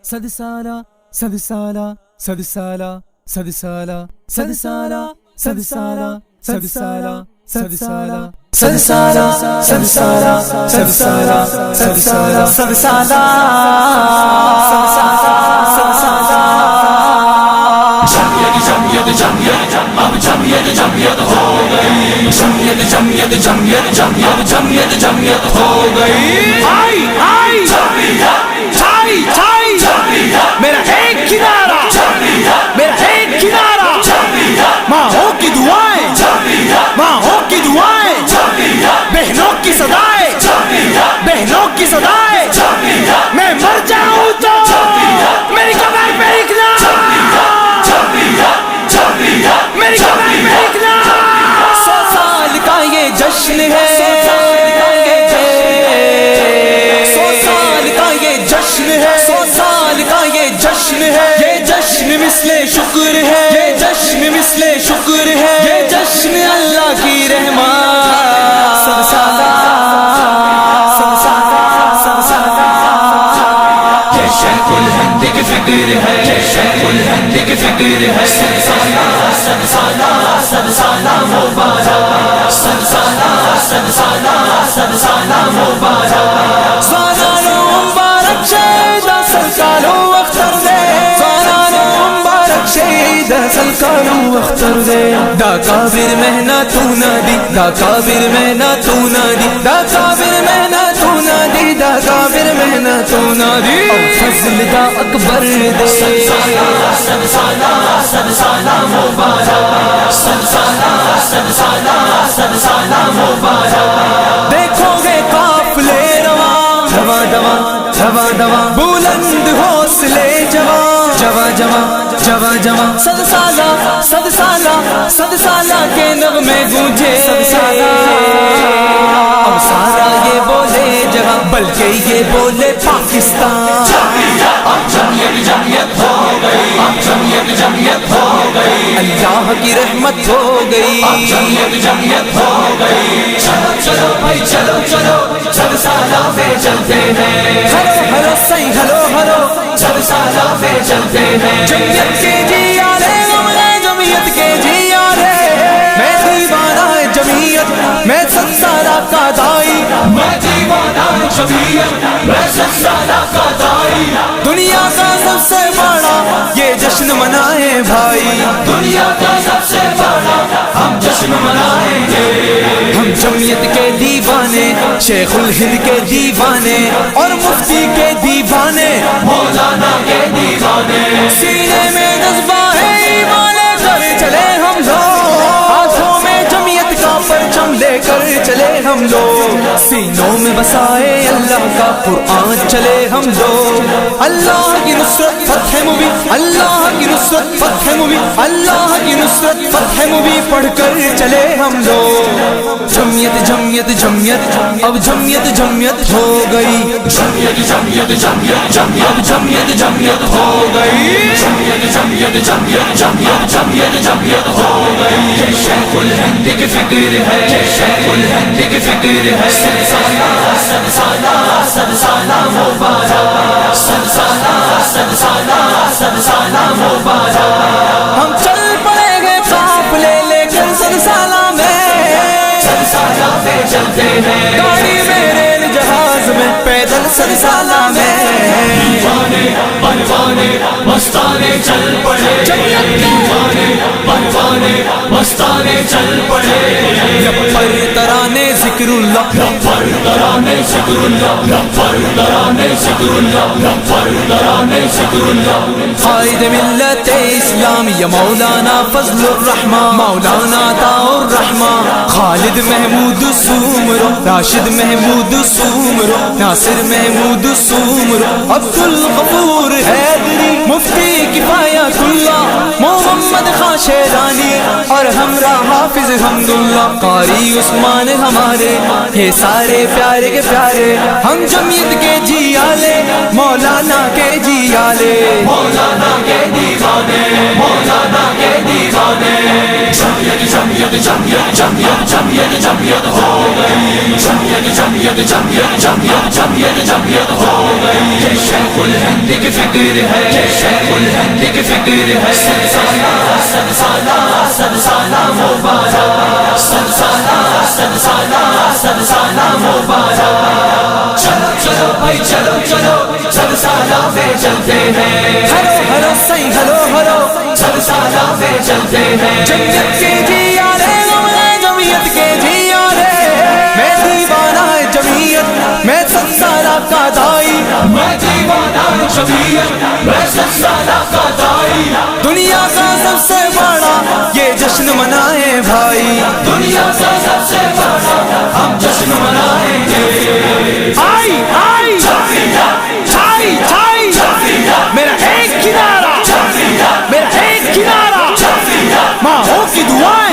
صد سالہ صد سالہ صد سالہ صد سالہ صد سالہ صد سالہ صد سالہ صد سالہ صد سالہ صد سالہ صد سالہ صد سالہ جمعیت جمعیت اب جمعیت جمعیت ہو گئی جمعیت جمعیت جمعیت جمعیت جمعیت جمعیت ہو گئی آئی آئی چھائی چھائی میرا ایک کنارہ میرا ایک کنارہ ماں کی دعائیں ماں کی دعائیں بہنوں کی صدائیں بہنوں کی صدائیں میں مر جاؤں تو میری قبر پہ لکھنا میری قبر پہ لکھنا 100 سال کا یہ جشن ہے 100 سال کا یہ جشن ہے 100 سال کا یہ جشن ہے یہ جشن مثل شکر ہے یہ جشن مثل شکر ہے یہ جشن اللہ کی رحمت سب سالہ سب سالہ سب سالہ یہ شیخ الہند کی فکر ہے یہ شیخ الہند کی فکر ہے سب سالہ سب سالہ سب سالہ مبارک سب سالہ سب سالہ سب سالہ مبارک سالانو مبارک شہیدہ سرکارو اختر دے سالانو مبارک شہیدہ سرکارو اختر دے دا کابر مہنہ تو نہ دی دا کابر مہنہ تو نہ دی دا کابر مہنہ تو نہ دی دا کابر مہنہ تو نہ دی فضل دا اکبر دے سب سالہ سب سالہ سب سالہ مبارک سب سالہ سب سالہ سب سالہ مبارک دیکھو گے قافلے رواں رواں رواں رواں رواں بلند حوصلے جواں جواں جواں جواں جواں صد سالہ صد سالہ صد سالہ کے نغمے گونجے صد سالہ اب سارا یہ بولے جہاں بلکہ یہ بولے پاکستان اب جمعیت جمعیت ہو گئی اب جمعیت جمعیت ہو گئی اللہ کی رحمت ہو گئی اب جمعیت جمعیت ہو گئی چلو چلو بھائی چلو چلو صد سالہ پہ چلتے ہیں ہلو ہلو سی ہلو ہلو صد سالہ پہ چلتے ہیں جمعیت کے جی آرے جمعیت کے جی آرے میں دیوانہ جمعیت میں 100 سالہ کا دائی میں دیوانہ جمعیت میں 100 سالہ کا دائی دنیا کا سب سے بڑا یہ جشن منائے بھائی دنیا کا سب سے بڑا ہم جشن منائیں گے ہم جمعیت کے دیوانے شیخ الہند کے دیوانے اور مفتی کے دیوانے مولانا کے دیوانے سینے میں جذبہ ہے ایمان لے کر چلے ہم لوگ ہاتھوں میں جمعیت کا پرچم لے کر چلے ہم لوگ سینوں میں بسائے اللہ کا قرآن چلے ہم لوگ اللہ کی نصرت فتح مبین اللہ کی نصرت فتح مبین اللہ کی نصرت فتح مبین پڑھ کر چلے ہم لوگ جمعیت جمعیت جمعیت اب جمعیت جمعیت ہو گئی جمعیت جمعیت جمعیت جمعیت جمعیت جمعیت ہو گئی جمعیت جمعیت جمعیت جمعیت جمعیت جمعیت ہو گئی یہ شیخ الہند کی فکر ہے یہ شیخ الہند کی فکر ہے صد سالہ صد سالہ صد سالہ مبارک صد سالہ صد سالہ صد سالہ مبارک ہم چل پڑیں گے قافلے لے کر صد سالہ میں صد سالہ پہ چلتے ہیں گاڑی میں ریل جہاز میں پیدل صد سالہ میں دیوانے پروانے مستانے چل پڑے دیوانے پروانے مستانے چل پڑے لب پر ترانے ذکر اللہ لب پر ترانے ذکر اللہ لب پر ترانے ذکر اللہ لب پر ترانے ذکر اللہ قائد ملت اسلامیہ مولانا فضل الرحمن مولانا عطا الرحمن خالد محمود سومرو راشد محمود سومرو ناصر محمود سومرو عبد الغفور حیدری مفتی کفایت اللہ محمد محمد خان شیرانی اور ہمراہ حافظ حمداللہ قاری عثمان ہمارے، یہ سارے پیارے کے پیارے، ہم جمعیت کے جیالے، مولانا کے جیالے، مولانا کے دیوانے، مولانا کے دیوانے، جمعیت جمعیت جمعیت جمعیت جمعیت جمعیت ہو گئی، جمعیت جمعیت جمعیت جمعیت جمعیت جمعیت ہو گئی، یہ شیخ الہند کی فکر ہے، یہ شیخ الہند کی فکر ہے، صد سالہ صد سالہ صد سالہ مبارک، صد سالہ صد سالہ صد سالہ مبارک، چلو چلو بھائی چلو چلو صد سالہ میں چلتے ہیں، ہلو ہلو سی ہلو ہلو صد سالہ میں چلتے ہیں، جمعیت کے جیالے جمعیت کے جیالے، میں دیوانہ جمعیت میں صد سالہ کا دائی، میں دیوانہ جمعیت میں صد سالہ کا دائی، دنیا کا سب سے بڑا یہ جشن منائے بھائی، دنیا کا سب سے بڑا ہم جشن منائیں گے، آئی آئی چھائی چھائی میرا ایک کنارہ، میرا ایک کنارہ، ماں ہو کی دعائیں